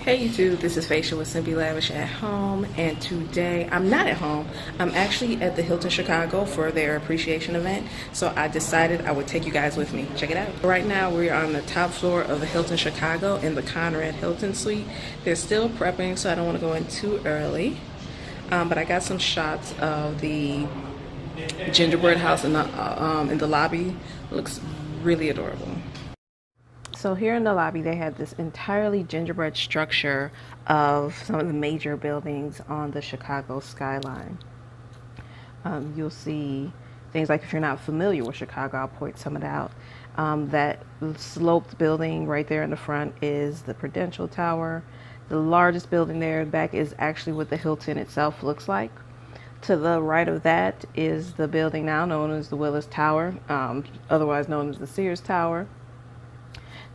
Hey YouTube, this is Facia with Simply Lavish at home, and today I'm not at home. I'm actually at the Hilton Chicago for their appreciation event, so I decided I would take you guys with me. Check it out. Right now we're on the top floor of the Hilton Chicago in the Conrad Hilton Suite. They're still prepping, so I don't want to go in too early, but I got some shots of the gingerbread house in the lobby. It looks really adorable. So here in the lobby, they had this entirely gingerbread structure of some of the major buildings on the Chicago skyline. You'll see things like, if you're not familiar with Chicago, I'll point some of it out. That sloped building right there in the front is the Prudential Tower. The largest building there back is actually what the Hilton itself looks like. To the right of that is the building now known as the Willis Tower, otherwise known as the Sears Tower.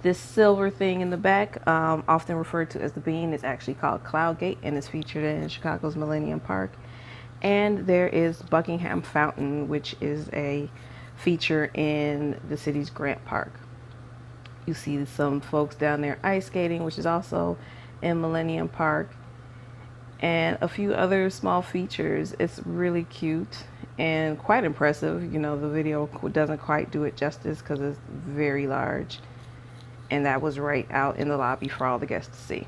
This silver thing in the back, often referred to as the bean, is actually called Cloud Gate and is featured in Chicago's Millennium Park. And there is Buckingham Fountain, which is a feature in the city's Grant Park. You see some folks down there ice skating, which is also in Millennium Park, and a few other small features. It's really cute and quite impressive. You know, the video doesn't quite do it justice because it's very large. And that was right out in the lobby for all the guests to see.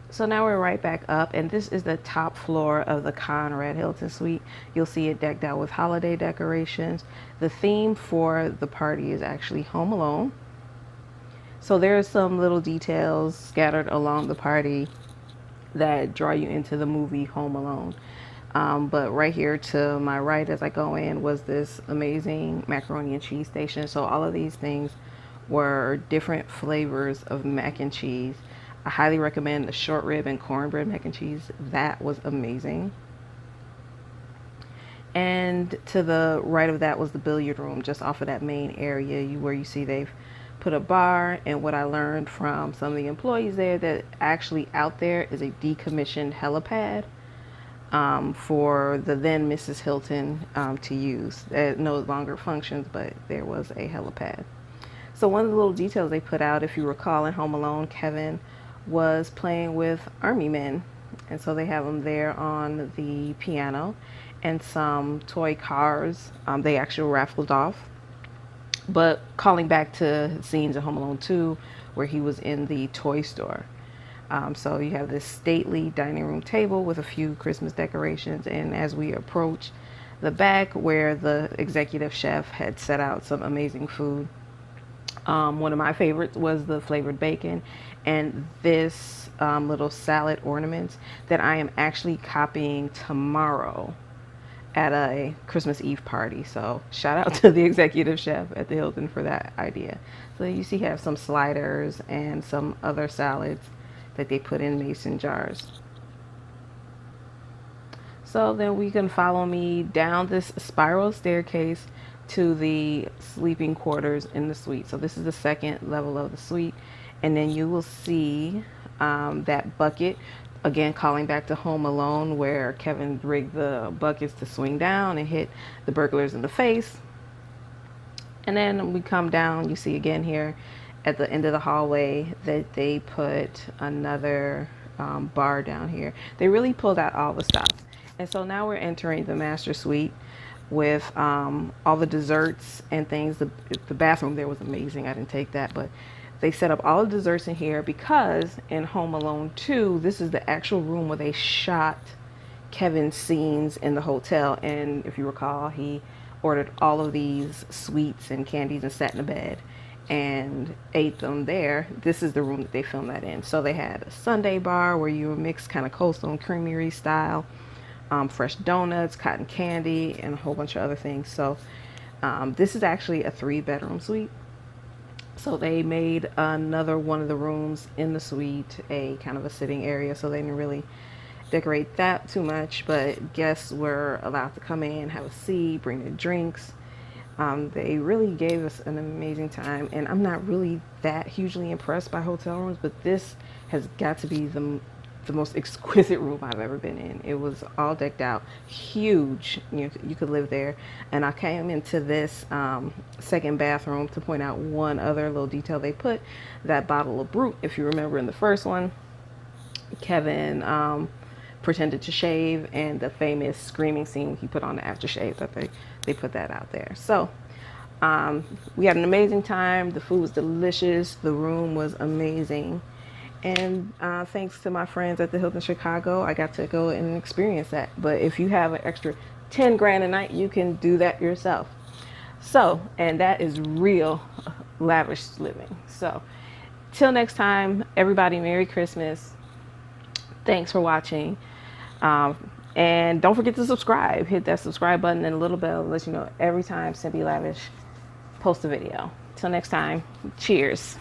So now we're right back up, and this is the top floor of the Conrad Hilton Suite. You'll see it decked out with holiday decorations. The theme for the party is actually Home Alone. So there are some little details scattered along the party that draw you into the movie Home Alone. But right here to my right as I go in was this amazing macaroni and cheese station. So all of these things were different flavors of mac and cheese. I highly recommend the short rib and cornbread mac and cheese. That was amazing. And to the right of that was the billiard room, just off of that main area where you see they've put a bar. And what I learned from some of the employees there, that actually out there is a decommissioned helipad for the then Mrs. Hilton to use. It no longer functions, but there was a helipad. So one of the little details they put out, if you recall in Home Alone, Kevin was playing with army men, and so they have them there on the piano, and some toy cars they actually raffled off. But calling back to scenes in Home Alone 2 where he was in the toy store. So you have this stately dining room table with a few Christmas decorations, and as we approach the back where the executive chef had set out some amazing food, one of my favorites was the flavored bacon and this little salad ornaments that I am actually copying tomorrow at a Christmas Eve party. So shout out to the executive chef at the Hilton for that idea. So you see, you have some sliders and some other salads that they put in mason jars. So then we can follow me down this spiral staircase to the sleeping quarters in the suite. So this is the second level of the suite, and then you will see that bucket, again calling back to Home Alone, where Kevin rigged the buckets to swing down and hit the burglars in the face. And then we come down, you see again here at the end of the hallway that they put another bar down here. They really pulled out all the stops. And so now we're entering the master suite with all the desserts and things. The bathroom there was amazing. I didn't take that, but they set up all the desserts in here because in Home Alone 2, this is the actual room where they shot Kevin's scenes in the hotel. And if you recall, he ordered all of these sweets and candies and sat in the bed and ate them there. This is the room that they filmed that in. So they had a sundae bar where you mix kind of coastal and creamery style, fresh donuts, cotton candy, and a whole bunch of other things. So this is actually a 3-bedroom suite. So they made another one of the rooms in the suite a kind of a sitting area, so they didn't really decorate that too much, but guests were allowed to come in, have a seat, bring their drinks. They really gave us an amazing time, and I'm not really that hugely impressed by hotel rooms, but this has got to be the the most exquisite room I've ever been in. It was all decked out, huge. You could live there. And I came into this second bathroom to point out one other little detail they put. That bottle of Brut, if you remember in the first one, Kevin pretended to shave, and the famous screaming scene he put on the aftershave, that they put that out there. So we had an amazing time. The food was delicious. The room was amazing. And thanks to my friends at the Hilton Chicago, I got to go and experience that. But if you have an extra 10 grand a night, you can do that yourself. So, and that is real lavish living. So, till next time, everybody, Merry Christmas. Thanks for watching. And don't forget to subscribe. Hit that subscribe button and a little bell to let you know every time Simply Lavish posts a video. Till next time, cheers.